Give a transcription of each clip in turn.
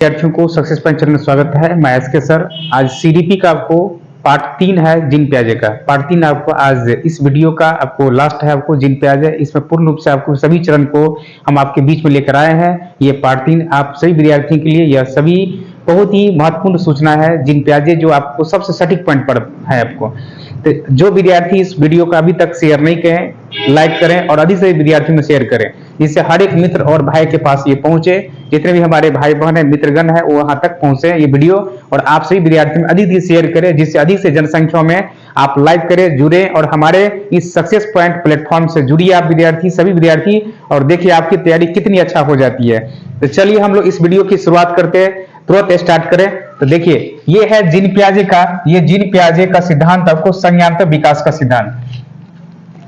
विद्यार्थियों को success point channel में स्वागत है। मैं एसके सर। आज सीडीपी का आपको पार्ट 3 है जिन प्याजे का। पार्ट 3 आपको आज इस वीडियो का आपको लास्ट है। आपको जिन प्याजे इसमें पूर्ण रूप से आपको सभी चरण को हम आपके बीच में लेकर आए हैं। ये पार्ट 3 आप सभी विद्यार्थियों के लिए यह सभी बहुत ही महत्वपूर्ण सूचना है। जिन प्याजे जो आपको सबसे सटीक पॉइंट पर है आपको। तो जो विद्यार्थी इस वीडियो को अभी तक शेयर नहीं करें, लाइक करें और अधिक से विद्यार्थियों में शेयर करें, जिससे हर एक मित्र और भाई के पास ये पहुंचे। जितने भी हमारे भाई बहन है, मित्रगण है, वो वहां तक पहुंचे ये वीडियो। और आप सभी विद्यार्थियों में अधिक शेयर करें, जिससे अधिक से जनसंख्या में आप लाइक करें, जुड़े और हमारे इस सक्सेस पॉइंट प्लेटफॉर्म से जुड़िए आप विद्यार्थी, सभी विद्यार्थी, और देखिए आपकी तैयारी कितनी अच्छा हो जाती है। तो चलिए हम लोग इस वीडियो की शुरुआत करते हैं, तुरंत स्टार्ट करें। तो देखिए ये है जिन प्याजे का, ये जिन प्याजे का सिद्धांत आपको संज्ञानात्मक विकास का सिद्धांत।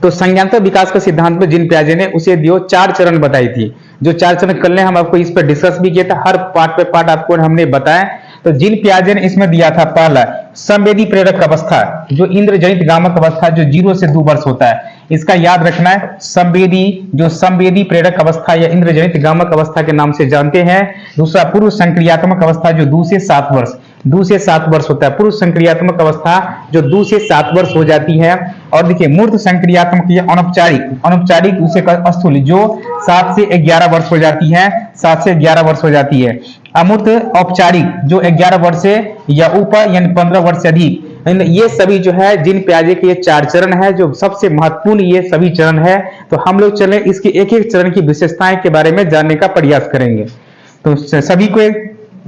तो संज्ञानात्मक विकास का सिद्धांत में जिन प्याजे ने उसे दियो 4 चरण बताई थी। जो 4 चरण कल हम आपको इस पर डिस्कस भी किया था, हर पार्ट पे पार्ट आपको हमने बताया। तो जिन प्याजे ने इसमें दिया था पहला संवेदी प्रेरक अवस्था, जो इंद्रजनित गामक अवस्था जो 0 से 2 वर्ष होता है, इसका याद रखना है। संवेदी, जो संवेदी प्रेरक अवस्था या इंद्रजनित गामक अवस्था के नाम से जानते हैं। दूसरा पूर्व संक्रियात्मक अवस्था जो 2 से 7 वर्ष, 2 से 7 वर्ष होता है। पूर्व संक्रियात्मक अवस्था जो 2 से 7 वर्ष हो जाती है। और देखिए मूर्त संक्रियात्मक या अनौपचारिक, अनौपचारिक उसे स्थूल जो 7 से 11 वर्ष हो जाती है, 7 से 11 वर्ष हो जाती है। अमूर्त औपचारिक जो 11 वर्ष से या ऊपर यानी 15 वर्ष से अधिक। ये सभी जो है जिन प्याजे के ये 4 चरण है, जो सबसे महत्वपूर्ण ये सभी चरण है। तो हम लोग चले इसके एक एक चरण की विशेषताएं के बारे में जानने का प्रयास करेंगे। तो सभी को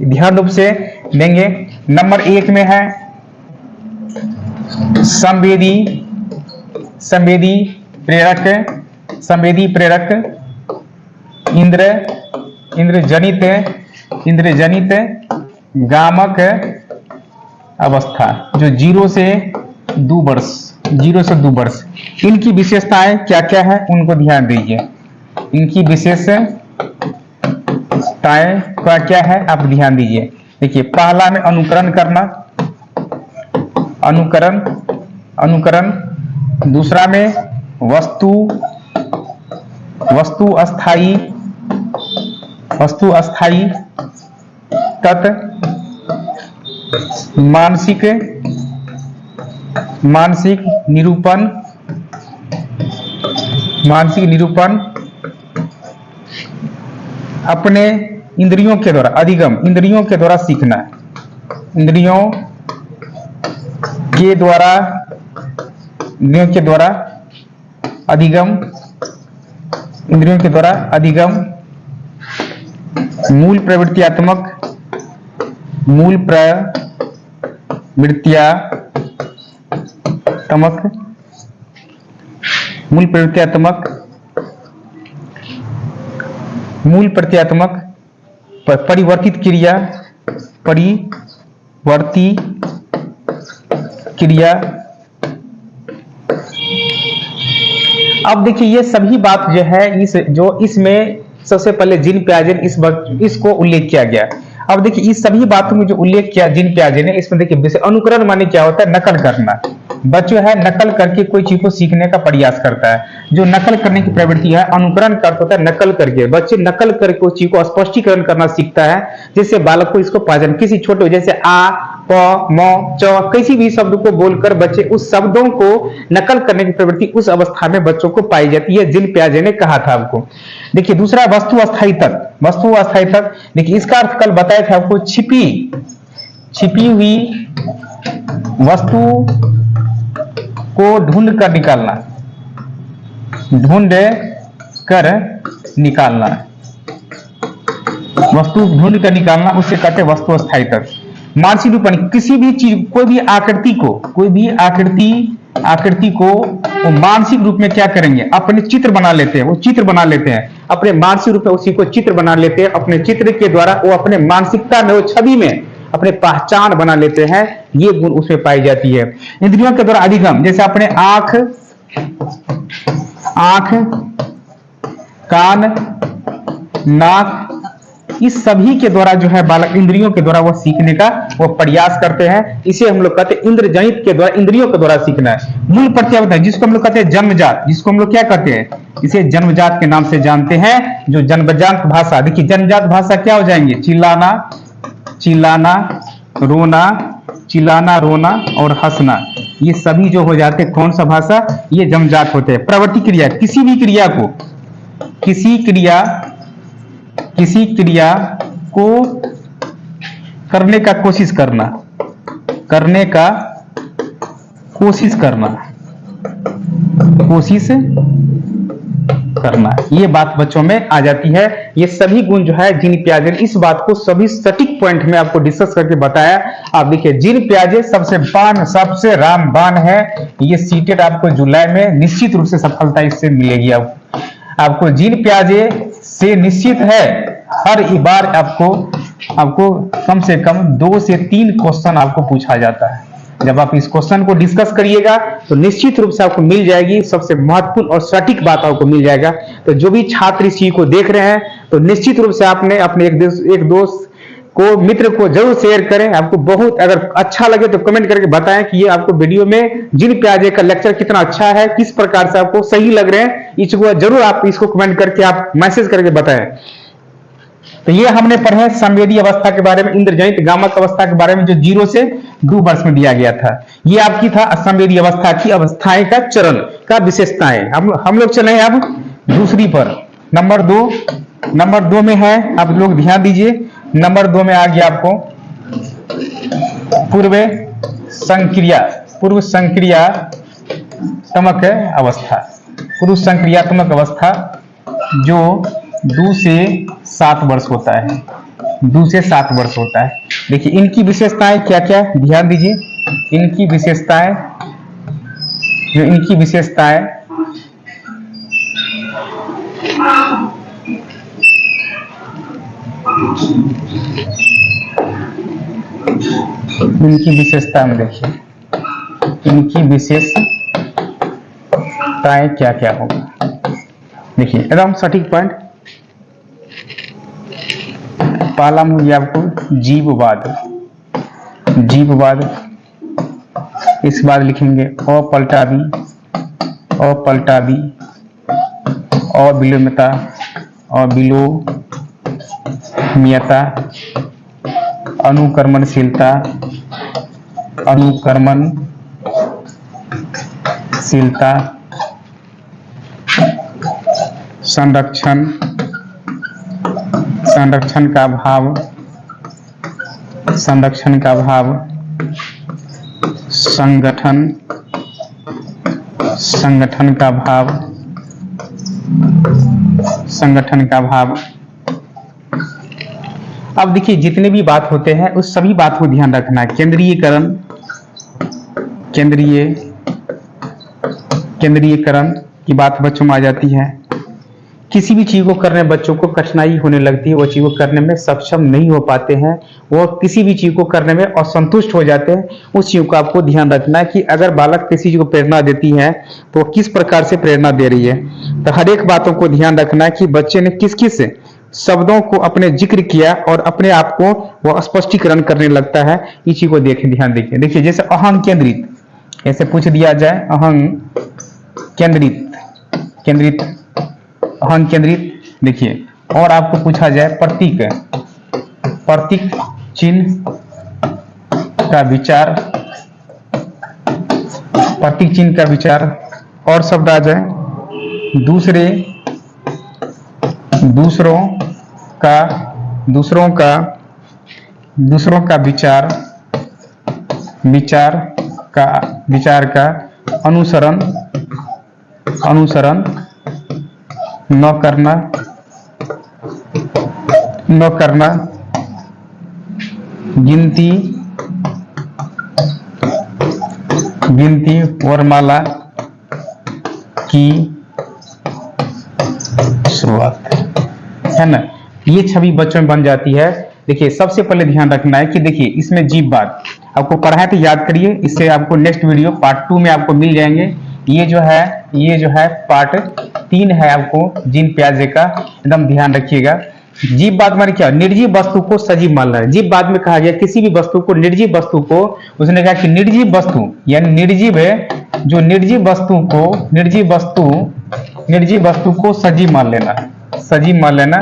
ध्यान रूप से देंगे। नंबर 1 में है संवेदी, संवेदी प्रेरक, संवेदी प्रेरक इंद्रजनित, इंद्रजनित गामक अवस्था जो 0 से 2 वर्ष, 0 से 2 वर्ष। इनकी विशेषताएं क्या क्या है उनको ध्यान दीजिए। इनकी विशेषताएं क्या क्या है आप ध्यान दीजिए। देखिए पहला में अनुकरण करना, अनुकरण, अनुकरण। दूसरा में वस्तु, वस्तु अस्थाई, वस्तु अस्थाई तत् मानसिक, मानसिक निरूपण, मानसिक निरूपण। अपने इंद्रियों के द्वारा अधिगम, इंद्रियों के द्वारा सीखना, इंद्रियों के द्वारा, इंद्रियों के द्वारा अधिगम, इंद्रियों के द्वारा अधिगम। मूल प्रवृत्त्यात्मक, मूल प्रवृत्त्यात्मक, मूल प्रवृत्त्यात्मक, मूल प्रत्यात्मक परिवर्तित क्रिया, परिवर्ती क्रिया। अब देखिए ये सभी बात जो है इसमें सबसे पहले जिन प्याजे ने इसको उल्लेख किया गया। अब देखिए इस सभी बातों में जो उल्लेख किया जिन प्याजे ने, इसमें देखिए विषय अनुकरण माने क्या होता है, नकल करना। बच्चों है नकल करके कोई चीज को सीखने का प्रयास करता है। जो नकल करने की प्रवृत्ति है, अनुकरण का अर्थ होता है नकल करके। बच्चे नकल करके कोई चीज को स्पष्टीकरण करना सीखता है, जिससे बालक को इसको पाचन, किसी छोटे जैसे आ, प, म, च, किसी भी शब्द को बोलकर बच्चे उस शब्दों को नकल करने की प्रवृत्ति उस अवस्था में बच्चों को पाई जाती है, जिन प्याजे ने कहा था आपको। देखिए दूसरा वस्तु अस्थायी तत्व, वस्तु अस्थायी तत्व। देखिए इसका अर्थ कल बताया था आपको, छिपी हुई वस्तु को ढूंढ कर निकालना, ढूंढ कर निकालना, वस्तु ढूंढ कर निकालना, उससे कहते हैं वस्तु अस्थायी तत्व। मानसिक रूपण, किसी भी चीज, कोई भी आकृति को, कोई भी आकृति को वो मानसिक रूप में क्या करेंगे, अपने चित्र बना लेते हैं। वो चित्र बना लेते हैं अपने मानसिक रूप में, उसी को चित्र बना लेते हैं। अपने चित्र के द्वारा वो अपने मानसिकता में, वो छवि में अपने पहचान बना लेते हैं। ये गुण उसमें पाई जाती है। इंद्रियों के द्वारा अधिगम, जैसे अपने आंख, कान, नाक, इस सभी के द्वारा जो है बालक इंद्रियों के द्वारा वो सीखने का वो प्रयास करते हैं। इसे हम लोग कहते हैं इंद्रजनित के द्वारा, इंद्रियों के द्वारा सीखना है। मूल प्रत्यावर्तन, जिसको हम लोग कहते हैं जन्मजात, जिसको हम लोग क्या कहते हैं, इसे जन्मजात के नाम से जानते हैं। जो जन्मजात भाषा, देखिए जन्मजात भाषा क्या हो जाएंगे, चिल्लाना, चिल्लाना, रोना, चिल्लाना, रोना और हंसना, ये सभी जो हो जाते हैं कौन सा भाषा, ये जमजात होते हैं। प्रवृत्ति क्रिया, किसी भी क्रिया को, किसी क्रिया को करने का कोशिश करना, करने का कोशिश करना, ये बात बच्चों में आ जाती है। ये सभी गुण जो है जीन पियाजे ने इस बात को सभी सटीक पॉइंट में आपको डिस्कस करके बताया। आप देखिए जीन पियाजे सबसे रामबाण है। ये सीटेट आपको जुलाई में निश्चित रूप से सफलता इससे मिलेगी। आपको जीन पियाजे से निश्चित है हर बार आपको कम से कम 2 से 3 क्वेश्चन आपको पूछा जाता है। जब आप इस क्वेश्चन को डिस्कस करिएगा तो निश्चित रूप से आपको मिल जाएगी सबसे महत्वपूर्ण और सटीक बात आपको मिल जाएगा। तो जो भी छात्र इस चीज को देख रहे हैं तो निश्चित रूप से आपने अपने एक दोस्त को, मित्र को जरूर शेयर करें। आपको बहुत अगर अच्छा लगे तो कमेंट करके बताएं कि ये आपको वीडियो में जीन पियाजे का लेक्चर कितना अच्छा है, किस प्रकार से आपको सही लग रहे हैं। इसको जरूर आप इसको कमेंट करके आप मैसेज करके बताएं। तो ये हमने पढ़े संवेदी अवस्था के बारे में, इंद्रजनित गामक अवस्था के बारे में, जो 0 से 2 वर्ष में दिया गया था। ये आपकी था संवेदी अवस्था की अवस्थाएं का चरण का विशेषताएं। हम लोग चले अब दूसरी पर। नंबर 2 में है, आप लोग ध्यान दीजिए। नंबर 2 में आ गया आपको पूर्व संक्रियात्मक अवस्था। पूर्व संक्रियात्मक अवस्था जो 2 से 7 वर्ष होता है। 2 से 7 वर्ष होता है। देखिए इनकी विशेषताएं क्या क्या, ध्यान दीजिए। इनकी विशेषताएं इनकी विशेषता में देखिए, इनकी विशेषताएं क्या क्या होगा। देखिए एकदम सटीक पॉइंट। पहला में हो गया आपको जीववाद। इसके बाद लिखेंगे अपलटावी, अविलोम्यता, अनुकर्मणशीलता, संरक्षण का भाव, संगठन का भाव। अब देखिए जितने भी बात होते हैं उस सभी बात को ध्यान रखना है। केंद्रीयकरण की बात बच्चों में आ जाती है। किसी भी चीज को करने में बच्चों को कठिनाई होने लगती है, वो चीज को करने में सक्षम नहीं हो पाते हैं, वो किसी भी चीज को करने में असंतुष्ट हो जाते हैं। उस चीज को आपको ध्यान रखना है कि अगर बालक किसी चीज को प्रेरणा देती है तो वो किस प्रकार से प्रेरणा दे रही है। तो हर एक बातों को ध्यान रखना है कि बच्चे ने किस किस शब्दों को अपने जिक्र किया और अपने आप को वो स्पष्टीकरण करने लगता है। इस चीज को ध्यान देखिए। देखिए जैसे अहं केंद्रित, ऐसे पूछ दिया जाए अहं केंद्रित। देखिए और आपको पूछा जाए प्रतीक चिन्ह का विचार, और शब्द आ जाए दूसरों का विचार का अनुसरण न करना, गिनती वर्णमाला की शुरुआत, है ना। ये छवि बच्चों में बन जाती है। देखिए सबसे पहले ध्यान रखना है कि देखिए इसमें जीववाद आपको पढ़ा है तो याद करिए, इससे आपको नेक्स्ट वीडियो पार्ट 2 में आपको मिल जाएंगे। ये जो है पार्ट 3 है आपको जीन पियाजे का, एकदम ध्यान रखिएगा। जीववाद माने क्या, निर्जीव वस्तु को सजीव मानना है। जीववाद में कहा गया किसी भी वस्तु को, निर्जीव वस्तु को, उसने कहा कि निर्जीव वस्तु यानी निर्जीव है, जो निर्जीव वस्तु को सजीव मान लेना,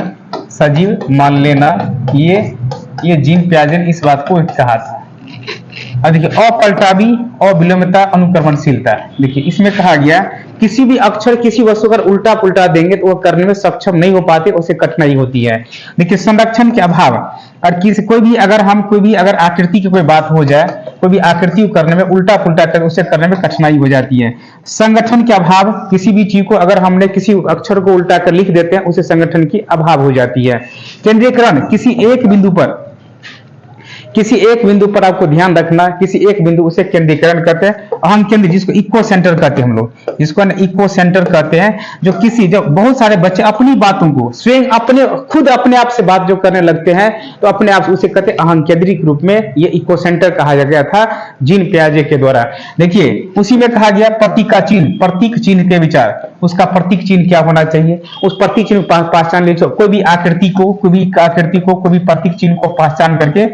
ये जीन पियाजे ने इस बात को कहा था। और देखिए अपलटावी, अविलोम्यता, अनुक्रमणशीलता। देखिए इसमें कहा गया किसी भी अक्षर किसी वस्तु अगर उल्टा पुल्टा देंगे तो वो करने में सक्षम नहीं हो पाते, उसे कठिनाई होती है। देखिए संरक्षण के अभाव, और कोई भी अगर आकृति की कोई बात हो जाए, कोई भी आकृति को करने में उल्टा पुल्टा कर उसे करने में कठिनाई हो जाती है। संगठन के अभाव, किसी भी चीज को अगर हमने किसी अक्षर को उल्टा कर लिख देते हैं उसे संगठन की अभाव हो जाती है। केंद्रीकरण, किसी एक बिंदु पर आपको ध्यान रखना, किसी एक बिंदु उसे केंद्रीकरण कहते हैं। अहम केंद्र, जिसको इको सेंटर कहते हैं हम लोग, जिसको इको सेंटर कहते हैं, जो बहुत सारे बच्चे अपनी बातों को स्वयं खुद अपने आप से बात जो करने लगते हैं तो अपने आप उसे कहते हैं अहम केंद्री के रूप में। ये इको सेंटर कहा गया था जीन पियाजे के द्वारा। देखिए उसी में कहा गया प्रतीक चिन्ह के विचार, उसका प्रतीक चिन्ह क्या होना चाहिए, उस प्रतीक चिन्ह पहचान लीजिए। कोई भी आकृति को कोई भी प्रतीक चिन्ह को पहचान करके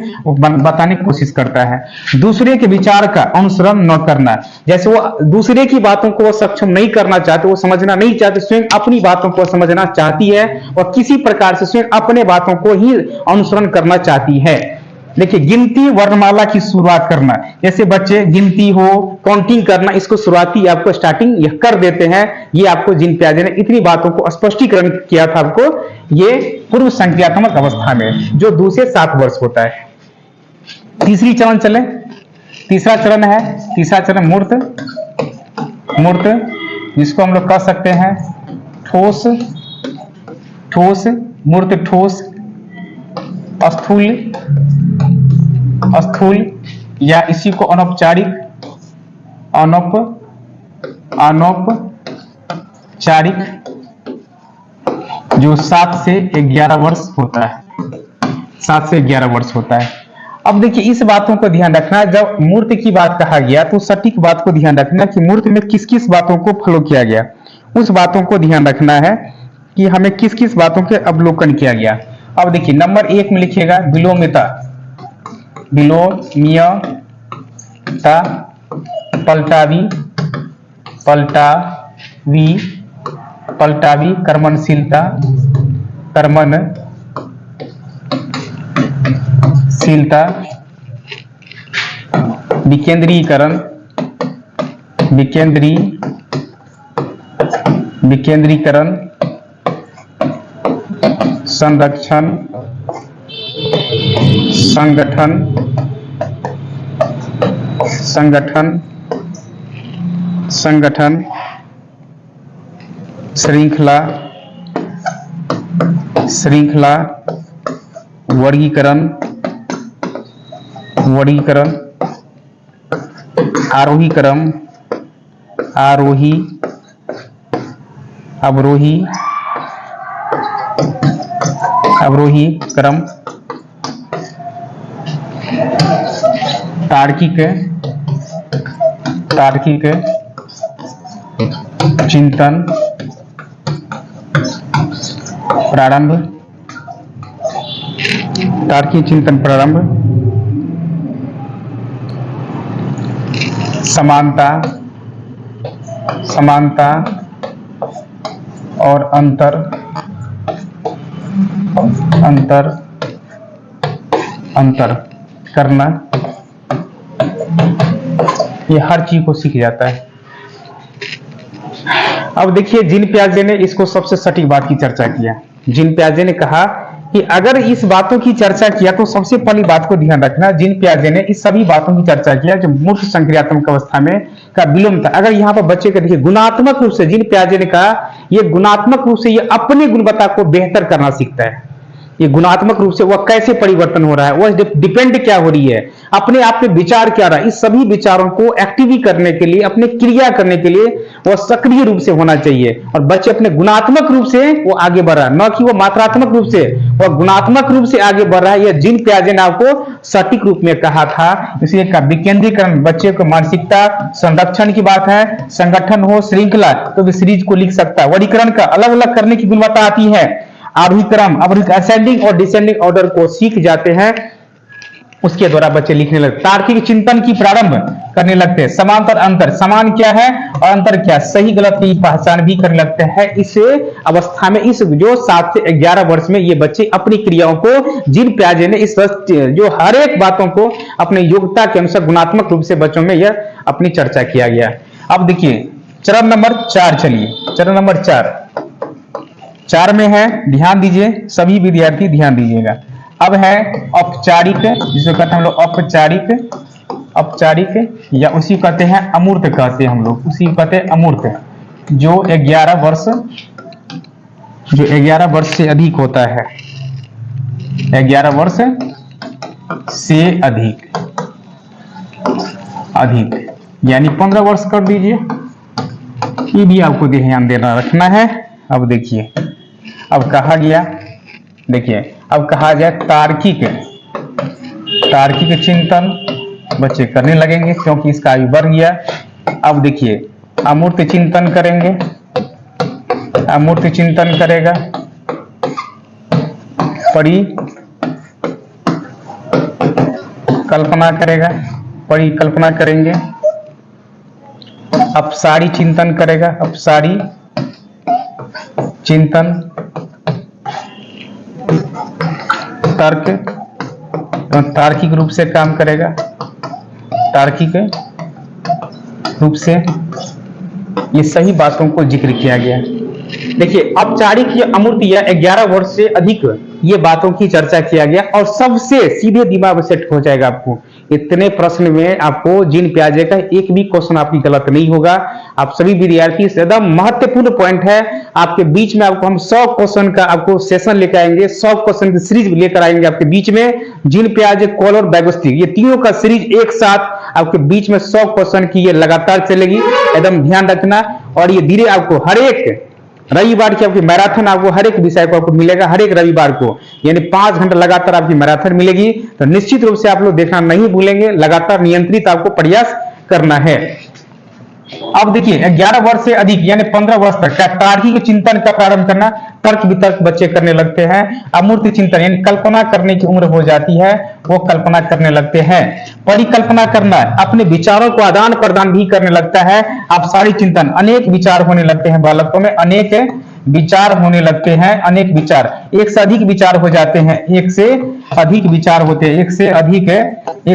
बताने की कोशिश करता है। दूसरे के विचार का अनुसरण न करना, जैसे वो दूसरे की बातों को वो सक्षम नहीं करना चाहते, वो समझना नहीं चाहते, स्वयं अपनी बातों को समझना चाहती है और किसी प्रकार से स्वयं अपने बातों को ही अनुसरण करना चाहती है। देखिए गिनती वर्णमाला की शुरुआत करना, जैसे बच्चे गिनती हो काउंटिंग करना, इसको शुरुआती आपको स्टार्टिंग यह कर देते हैं। ये आपको जीन पियाजे ने इतनी बातों को स्पष्टीकरण किया था आपको, ये पूर्व संक्रियात्मक अवस्था में जो 2 से 7 वर्ष होता है। तीसरा चरण मूर्त, जिसको हम लोग कह सकते हैं ठोस, मूर्त, ठोस, स्थूल या इसी को अनौपचारिक जो 7 से 11 वर्ष होता है, 7 से 11 वर्ष होता है। अब देखिए इस बातों को ध्यान रखना, जब मूर्त की बात कहा गया तो सटीक बात को ध्यान रखना कि मूर्त में किस किस बातों को फॉलो किया गया, उस बातों को ध्यान रखना है कि हमें किस किस बातों के अवलोकन किया गया। अब देखिए नंबर 1 में लिखिएगा विलोम्यता, पलटावी, कर्मणशीलता, विकेंद्रीकरण, संरक्षण, संगठन, श्रृंखला, वर्गीकरण, आरोही क्रम, तार्किक चिंतन, प्रारंभ, समानता और अंतर करना, ये हर चीज को सीख जाता है। अब देखिए जीन पियाजे ने इसको सबसे सटीक बात की चर्चा किया। जीन पियाजे ने कहा कि अगर इस बातों की चर्चा किया तो सबसे पहली बात को ध्यान रखना, जीन पियाजे ने इस सभी बातों की चर्चा किया जो मूर्त संक्रियात्मक अवस्था में का विलोम था। अगर यहाँ पर बच्चे को देखिए गुणात्मक रूप से, जीन पियाजे ने कहा ये गुणात्मक रूप से ये अपने गुणवत्ता को बेहतर करना सीखता है। ये गुणात्मक रूप से वह कैसे परिवर्तन हो रहा है, वह डिपेंड क्या हो रही है, अपने आप पे विचार क्या रहा है, इस सभी विचारों को एक्टिव करने के लिए, अपने क्रिया करने के लिए वह सक्रिय रूप से होना चाहिए। और बच्चे अपने गुणात्मक रूप से वो आगे बढ़ रहा है, न कि वो मात्रात्मक रूप से, वह गुणात्मक रूप से आगे बढ़ रहा है। यह जीन पियाजे ने आपको सटीक रूप में कहा था। इसलिए का विकेंद्रीकरण, बच्चे को मानसिकता संरक्षण की बात है, संगठन हो, श्रृंखला तो भी सीरीज को लिख सकता है, वर्गीकरण का अलग अलग करने की गुणवत्ता आती है, आरोही क्रम, असेंडिंग और डिसेंडिंग ऑर्डर को सीख जाते हैं। उसके द्वारा बच्चे लिखने लगते, तार्किक चिंतन की प्रारंभ करने लगते हैं, समांतर अंतर, समान क्या है और अंतर क्या, सही गलत की पहचान भी करने लगते हैं। इस अवस्था में, इस जो 7 से 11 वर्ष में ये बच्चे अपनी क्रियाओं को, जीन पियाजे ने इस जो हर एक बातों को अपने योग्यता के अनुसार गुणात्मक रूप से बच्चों में यह अपनी चर्चा किया गया। अब देखिए चरण नंबर 4, चलिए चरण नंबर 4 में है, ध्यान दीजिए सभी विद्यार्थी ध्यान दीजिएगा। अब है औपचारिक, जिसे कहते हैं हम लोग औपचारिक, औपचारिक या उसी कहते हैं अमूर्त, कहते हैं हम लोग उसी कहते हैं अमूर्त, जो 11 वर्ष, जो 11 वर्ष से अधिक होता है, 11 वर्ष से अधिक, अधिक यानी 15 वर्ष कर दीजिए, ये भी आपको ध्यान देना रखना है। अब देखिए अब कहा गया, देखिए अब कहा जाए तार्किक, तार्किक चिंतन बच्चे करने लगेंगे क्योंकि इसका आयु बढ़ गया। अब देखिए अमूर्त चिंतन करेंगे, अमूर्त चिंतन करेगा, परिकल्पना करेगा, परिकल्पना करेंगे, अपसारी चिंतन करेगा, अपसारी चिंतन, तर्क, तार्किक रूप से काम करेगा, तार्किक रूप से, ये सही बातों को जिक्र किया गया। देखिए औपचारिक या अमूर्त या 11 वर्ष से अधिक, ये बातों की चर्चा किया गया और सबसे सीधे दिमाग में सेट हो जाएगा आपको। इतने प्रश्न में आपको जीन पियाजे का एक भी क्वेश्चन आपकी गलत नहीं होगा। आप सभी विद्यार्थी एकदम महत्वपूर्ण पॉइंट है, आपके बीच में आपको हम 100 क्वेश्चन का आपको सेशन लेकर आएंगे, 100 क्वेश्चन की सीरीज लेकर आएंगे आपके बीच में। जीन पियाजे, कॉल और बैगोस्टिक, ये तीनों का सीरीज एक साथ आपके बीच में 100 क्वेश्चन की ये लगातार चलेगी, एकदम ध्यान रखना। और ये धीरे आपको हर एक रविवार की आपकी मैराथन आपको हर एक विषय को आपको मिलेगा, हर एक रविवार को, यानी 5 घंटे लगातार आपकी मैराथन मिलेगी। तो निश्चित रूप से आप लोग देखना नहीं भूलेंगे, लगातार नियंत्रित आपको प्रयास करना है। अब देखिए 11 वर्ष से अधिक यानी 15 वर्ष तक का तार्किक चिंतन का प्रारंभ करना, तर्क वितर्क बच्चे करने लगते हैं। अमूर्त चिंतन यानी कल्पना करने की उम्र हो जाती है, वो कल्पना करने लगते हैं। परिकल्पना करना, अपने विचारों को आदान प्रदान भी करने लगता है। अपसारी चिंतन, अनेक विचार होने लगते हैं बालकों में, अनेक विचार होने लगते हैं, अनेक विचार, एक से अधिक विचार हो जाते हैं, एक से अधिक विचार होते हैं, एक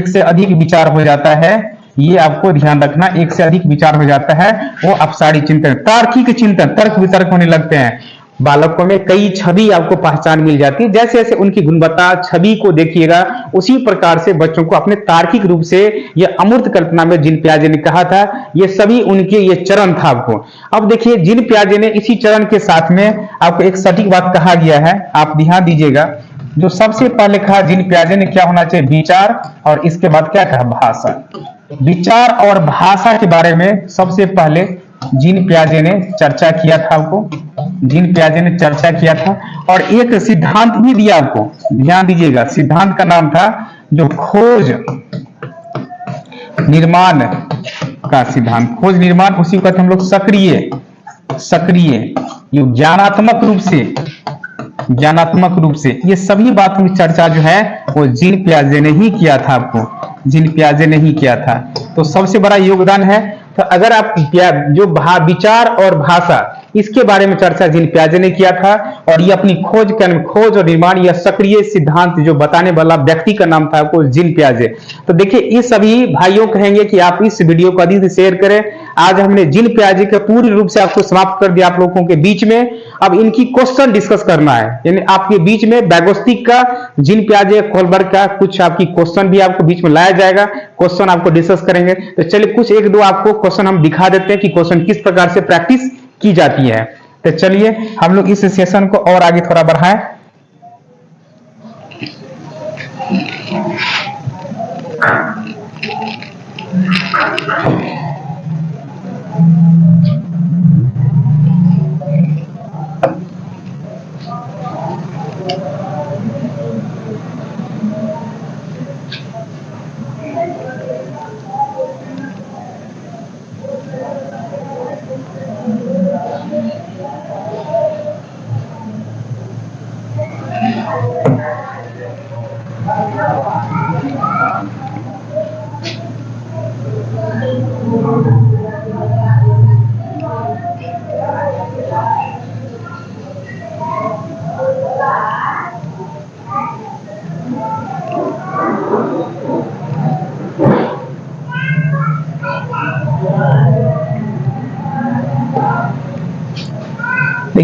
से अधिक विचार हो जाता है, ये आपको ध्यान रखना, एक से अधिक विचार हो जाता है, वो अपसारी चिंतन। तार्किक चिंतन, तर्क वितर्क होने लगते हैं बालकों में, कई छवि आपको पहचान मिल जाती है। जैसे जैसे उनकी गुणवत्ता छवि को देखिएगा उसी प्रकार से बच्चों को अपने तार्किक रूप से, ये अमूर्त कल्पना में जीन पियाजे ने कहा था, ये सभी उनके ये चरण था आपको। अब देखिए जीन पियाजे ने इसी चरण के साथ में आपको एक सटीक बात कहा गया है, आप ध्यान दीजिएगा। जो सबसे पहले कहा जीन पियाजे ने, क्या होना चाहिए, विचार, और इसके बाद क्या कहा, भाषा। विचार और भाषा के बारे में सबसे पहले जीन पियाजे ने चर्चा किया था आपको, जीन पियाजे ने चर्चा किया था और एक सिद्धांत भी दिया आपको, ध्यान दीजिएगा। सिद्धांत का नाम था जो खोज निर्माण का सिद्धांत, खोज निर्माण, उसी को कहते हम लोग सक्रिय, सक्रिय ज्ञानात्मक रूप से, ज्ञानात्मक रूप से, ये सभी बातों की चर्चा जो है वो जीन पियाजे ने ही किया था आपको, जीन पियाजे ने ही किया था। तो सबसे बड़ा योगदान है। तो अगर आप जो विचार और भाषा, इसके बारे में चर्चा जीन पियाजे ने किया था और ये अपनी खोज खोज और निर्माण या सक्रिय सिद्धांत जो बताने वाला व्यक्ति का नाम था आपको जीन पियाजे। तो देखिए इस सभी भाइयों कहेंगे कि आप इस वीडियो को अधिक से शेयर करें। आज हमने जीन पियाजे का पूरी रूप से आपको समाप्त कर दिया आप लोगों के बीच में। अब इनकी क्वेश्चन डिस्कस करना है, यानी आपके बीच में बैगोस्टिक का, जीन पियाजे, कोलबर्ग का कुछ आपकी क्वेश्चन भी आपको बीच में लाया जाएगा, क्वेश्चन आपको डिस्कस करेंगे। तो चलिए कुछ एक दो आपको क्वेश्चन हम दिखा देते हैं कि क्वेश्चन किस प्रकार से प्रैक्टिस की जाती है। तो चलिए हम लोग इस सेशन को और आगे थोड़ा बढ़ाएं।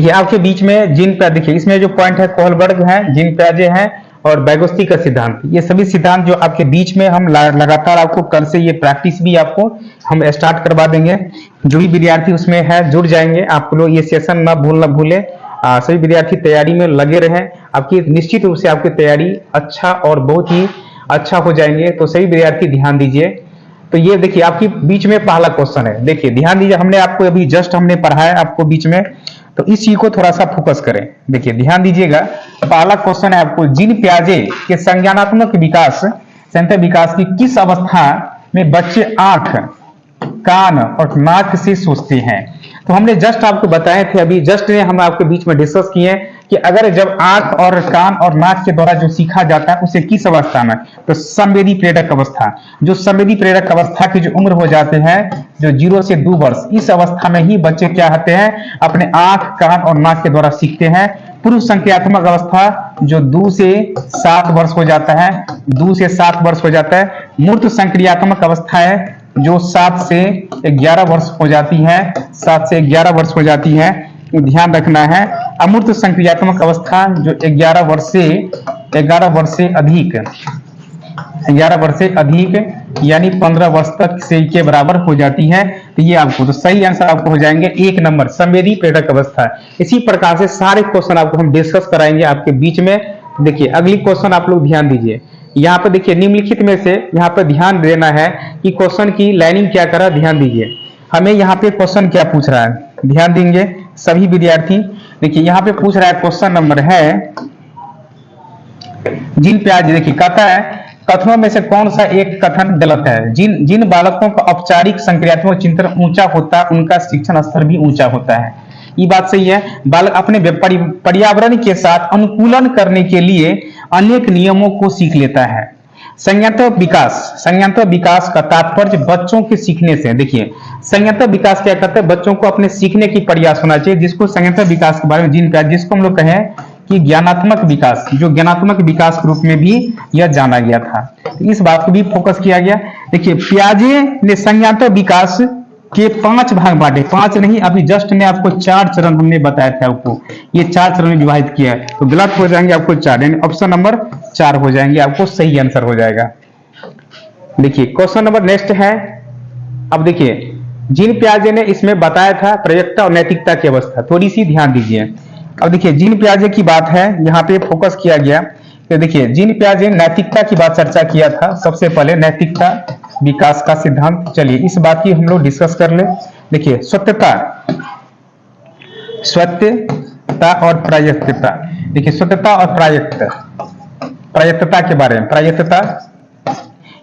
देखिए आपके बीच में जिन प्याजे, देखिए इसमें जो पॉइंट है कोहलबर्ग है, जिन प्याजे हैं और बैगोस्ती का सिद्धांत, ये सभी सिद्धांत जो आपके बीच में हम लगातार आपको कल से ये प्रैक्टिस भी आपको हम स्टार्ट करवा देंगे। जो भी विद्यार्थी उसमें है जुड़ जाएंगे, आप लोग ये सेशन ना भूले। सभी विद्यार्थी तैयारी में लगे रहें, आपकी निश्चित रूप से आपकी तैयारी अच्छा और बहुत ही अच्छा हो जाएंगे। तो सभी विद्यार्थी ध्यान दीजिए। तो ये देखिए आपके बीच में पहला क्वेश्चन है, देखिए ध्यान दीजिए, हमने आपको अभी जस्ट हमने पढ़ाया आपको बीच में, तो इस चीज को थोड़ा सा फोकस करें। देखिए ध्यान दीजिएगा, पहला क्वेश्चन है आपको, जिन प्याजे के संज्ञानात्मक विकास संयंत्र विकास की किस अवस्था में बच्चे आंख, कान और नाक से सोचते हैं। तो हमने जस्ट आपको बताए थे, अभी जस्ट ने हम आपके बीच में डिस्कस किए कि अगर जब आंख और कान और नाक के द्वारा जो सीखा जाता है उसे किस अवस्था में, तो संवेदी प्रेरक अवस्था, जो संवेदी प्रेरक अवस्था की जो उम्र हो जाते हैं जो 0 से 2 वर्ष, इस अवस्था में ही बच्चे क्या होते हैं, अपने आंख, कान और नाक के द्वारा सीखते हैं। पूर्व संक्रियात्मक अवस्था जो 2 से 7 वर्ष हो जाता है, 2 से 7 वर्ष हो जाता है। मूर्त संक्रियात्मक अवस्था है जो 7 से 11 वर्ष हो जाती है, 7 से 11 वर्ष हो जाती है, ध्यान रखना है। अमूर्त संक्रियात्मक अवस्था जो 11 वर्ष से अधिक, 11 वर्ष से अधिक यानी 15 वर्ष तक से के बराबर हो जाती है। तो ये आपको, तो सही आंसर आपको हो जाएंगे 1 नंबर, संवेदी प्रेरक अवस्था। इसी प्रकार से सारे क्वेश्चन आपको हम डिस्कस कराएंगे आपके बीच में। देखिए अगली क्वेश्चन आप लोग ध्यान दीजिए, यहाँ पे देखिए निम्नलिखित में से यहाँ पे ध्यान देना है कि क्वेश्चन की लाइनिंग क्या कर रहा है, ध्यान दीजिए। हमें यहाँ पे क्वेश्चन क्या पूछ रहा है, ध्यान देंगे सभी विद्यार्थी। देखिए यहाँ पे पूछ रहा है, क्वेश्चन नंबर है, जिन प्याजे, देखिए कहता है कथनों में से कौन सा एक कथन गलत है। जिन जिन बालकों का औपचारिक संक्रियात्मक चिंतन ऊंचा होता है उनका शिक्षण स्तर भी ऊंचा होता है। ये बात सही है। बालक अपने पर्यावरण के साथ अनुकूलन करने के लिए अनेक नियमों को सीख लेता है। संयंत्र विकास का तात्पर्य बच्चों के सीखने से। देखिए संयंत्र विकास क्या करता है, बच्चों को अपने सीखने की प्रयास होना चाहिए, जिसको संयंत्र विकास के बारे में जिसको हम लोग कहें कि ज्ञानात्मक विकास, जो ज्ञानात्मक विकास के रूप में भी यह जाना गया था। इस बात को भी फोकस किया गया। देखिए पियाजे ने संयंत्र विकास के 5 भाग बांटे, 5 नहीं, अभी जस्ट ने आपको 4 चरण हमने बताया था आपको, ये 4 चरण में विभाजित किया है, तो गलत हो जाएंगे आपको 4, यानी ऑप्शन नंबर 4 हो जाएंगे, आपको सही आंसर हो जाएगा। देखिए क्वेश्चन नंबर नेक्स्ट है, अब देखिए जिन प्याजे ने इसमें बताया था प्रयोक्ता और नैतिकता की अवस्था, थोड़ी सी ध्यान दीजिए। अब देखिए जिन प्याजे की बात है, यहाँ पे फोकस किया गया। तो देखिए जिन प्याजे नैतिकता की बात चर्चा किया था, सबसे पहले नैतिकता विकास का सिद्धांत, चलिए इस बात की हम लोग डिस्कस कर ले। देखिए सत्यता और प्रायश्चिता। देखिए सत्यता और प्रायश्चिता के बारे में, प्रायश्चिता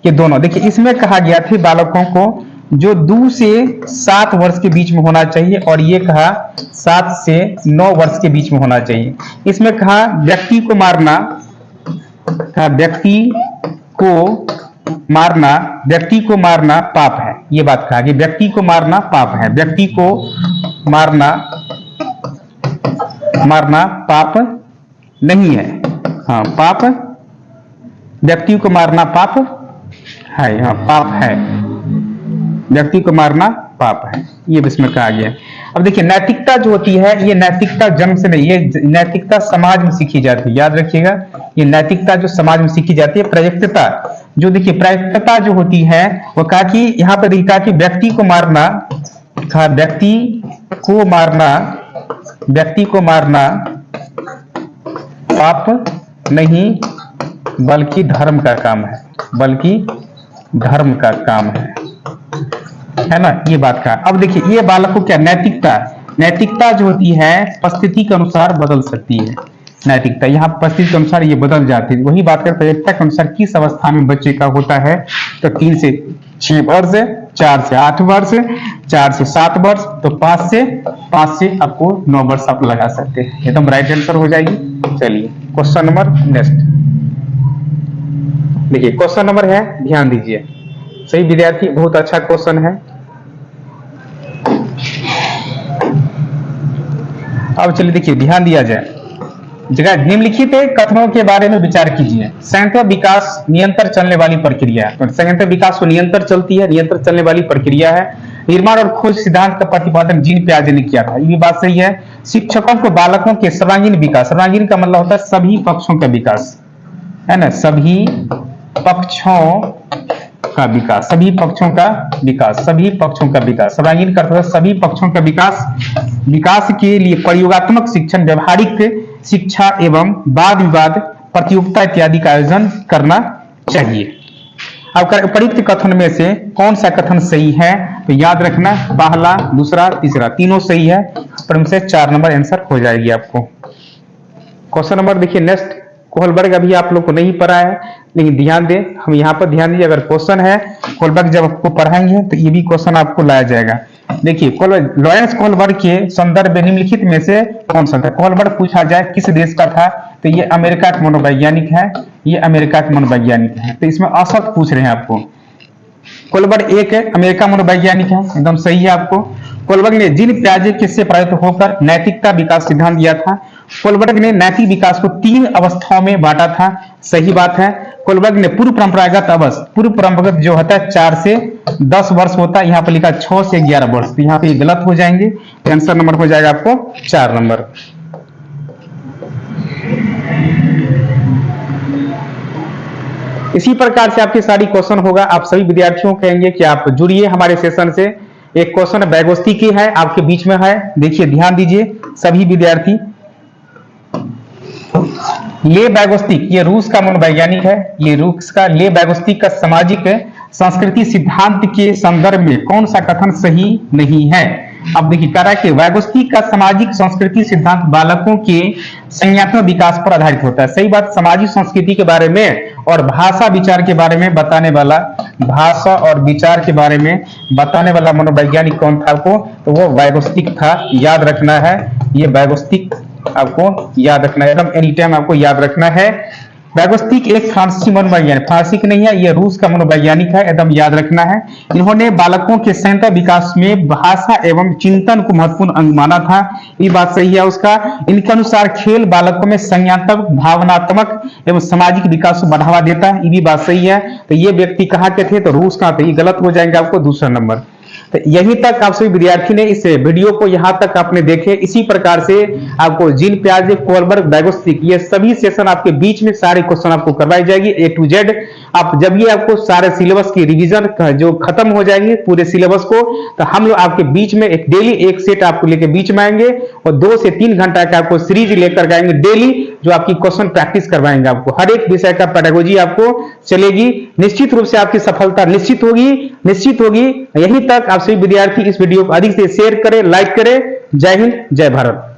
ये दोनों, देखिए इसमें कहा गया था बालकों को जो 2 से 7 वर्ष के बीच में होना चाहिए, और ये कहा 7 से 9 वर्ष के बीच में होना चाहिए। इसमें कहा व्यक्ति को मारना पाप है, ये बात कहा कि व्यक्ति को मारना पाप है, व्यक्ति को मारना पाप नहीं है। हाँ पाप, व्यक्ति को मारना पाप है, हाँ पाप है, व्यक्ति को मारना पाप है, ये इसमें कहा गया है। अब देखिए नैतिकता जो होती है, ये नैतिकता जन्म से नहीं, ये नैतिकता समाज में सीखी जाती है, याद रखिएगा, ये नैतिकता जो समाज में सीखी जाती है। प्रायश्चिता जो, देखिए प्रायश्चिता जो होती है वो कहा कि यहाँ पर कहा कि व्यक्ति को मारना पाप नहीं बल्कि धर्म का काम है ना, ये बात का। अब देखिए ये बालक को क्या, नैतिकता जो होती है परिस्थिति के अनुसार बदल सकती है। नैतिकता यहाँ परिस्थिति के अनुसार ये बदल जाती है। वही बात करें प्रायश्चिता के अनुसार किस अवस्था में बच्चे का होता है, तो 3 से 6 वर्ष, 4 से 8 वर्ष, 4 से 7 वर्ष, तो 5 से आपको 9 वर्ष आप लगा सकते हैं, एकदम राइट आंसर हो जाएगी। चलिए क्वेश्चन नंबर नेक्स्ट, देखिए क्वेश्चन नंबर है, ध्यान दीजिए सही विद्यार्थी, बहुत अच्छा क्वेश्चन है। अब चलिए देखिए ध्यान दिया जाए, जगह निम्नलिखित कथनों के बारे में विचार कीजिए। संयंत्र विकास निरंतर चलने वाली प्रक्रिया है, तो संयंत्र विकास को निरंतर चलती है, निरंतर चलने वाली प्रक्रिया है। निर्माण और खोज सिद्धांत का प्रतिपादन जीन पियाजे ने किया था, ये भी बात सही है। शिक्षकों को बालकों के सर्वांगीण विकास, सर्वांगीण का मतलब होता है सभी पक्षों का विकास, है ना, सभी पक्षों का विकास, सभी पक्षों का विकास, सभी पक्षों का विकास, सर्वांगीण का अर्थ सभी पक्षों का विकास, विकास के लिए प्रयोगात्मक शिक्षण, व्यवहारिक शिक्षा एवं वाद विवाद प्रतियोगिता इत्यादि का आयोजन करना चाहिए। अब उपरोक्त कथन में से कौन सा कथन सही है, तो याद रखना पहला, दूसरा, तीसरा, तीनों सही है, पर से 4 नंबर आंसर हो जाएगी आपको। क्वेश्चन नंबर देखिए नेक्स्ट, कोहलबर्ग अभी आप लोग को नहीं पढ़ा है, लेकिन ध्यान दें, हम यहाँ पर ध्यान दीजिए, अगर क्वेश्चन है कोहलबर्ग जब आपको पढ़ाएंगे तो ये भी क्वेश्चन आपको लाया जाएगा। देखिए लॉरेंस कोहलबर्ग के संदर्भ में निम्नलिखित में से कौन सा था। कोहलबर्ग पूछा जाए किस देश का था, तो ये अमेरिका का मनोवैज्ञानिक है, ये अमेरिका का मनोवैज्ञानिक है, तो इसमें औसत पूछ रहे हैं आपको। कोहलबर्ग एक है, अमेरिका मनोवैज्ञानिक है, एकदम सही है आपको। कोहलबर्ग ने जीन पियाजे से प्रेरित होकर नैतिकता विकास सिद्धांत दिया था। कोहलबर्ग ने नैतिक विकास को 3 अवस्थाओं में बांटा था, सही बात है। कोहलबर्ग ने पूर्व परंपरागत अवस्था, पूर्व परंपरागत जो होता है 4 से 10 वर्ष होता है, यहाँ पर लिखा 6 से 11 वर्ष, तो यहाँ पे गलत हो जाएंगे, आंसर नंबर हो जाएगा आपको 4 नंबर। इसी प्रकार से आपके सारी क्वेश्चन होगा। आप सभी विद्यार्थियों को कहेंगे कि आप जुड़िए हमारे सेशन से। एक क्वेश्चन बैगोस्ती की है, आपके बीच में है, देखिए ध्यान दीजिए सभी विद्यार्थी। ले बैगोस्तिक, ये रूस का मनोवैज्ञानिक है, ये रूस का ले बैगोस्तिक का सामाजिक संस्कृति सिद्धांत के संदर्भ में कौन सा कथन सही नहीं है। अब देखिए कह रहा है कि वैगोस्तिक का सामाजिक संस्कृति सिद्धांत बालकों के संज्ञानात्मक विकास पर आधारित होता है, सही बात। सामाजिक संस्कृति के बारे में और भाषा विचार के बारे में बताने वाला, भाषा और विचार के बारे में बताने वाला मनोवैज्ञानिक कौन था आपको, तो वो वैगोस्तिक था, याद रखना है। ये वैगोस्तिक आपको याद रखना है, एकदम एनी टाइम आपको याद रखना है। वैगोस्तिक एक फ्रांसीसी मनोवैज्ञानिक, फ्रांसी की नहीं है, ये रूस का मनोवैज्ञानिक है, एकदम याद रखना है। इन्होंने बालकों के संज्ञानात्मक विकास में भाषा एवं चिंतन को महत्वपूर्ण अंग माना था, ये बात सही है उसका। इनके अनुसार खेल बालकों में संज्ञानात्मक, भावनात्मक एवं सामाजिक विकास को बढ़ावा देता है, ये भी बात सही है। तो ये व्यक्ति कहाँ के थे, तो रूस का, तो ये गलत हो जाएंगे आपको दूसरा नंबर। तो यही तक आप सभी विद्यार्थी ने इस वीडियो को यहाँ तक आपने देखे। इसी प्रकार से आपको जीन पियाजे, कोहलबर्ग, वैगोस्तिक, ये सभी सेशन आपके बीच में सारे क्वेश्चन आपको करवाई जाएगी A to Z। आप जब ये आपको सारे सिलेबस की रिवीजन जो खत्म हो जाएंगे पूरे सिलेबस को, तो हम लोग आपके बीच में एक डेली एक सेट आपको लेके बीच में आएंगे और 2 से 3 घंटा का आपको सीरीज लेकर आएंगे डेली, जो आपकी क्वेश्चन प्रैक्टिस करवाएंगे आपको। हर एक विषय का पेडागोजी आपको चलेगी, निश्चित रूप से आपकी सफलता निश्चित होगी, निश्चित होगी। यहीं तक आप सभी विद्यार्थी इस वीडियो को अधिक से शेयर करें, लाइक करें। जय हिंद, जय भारत।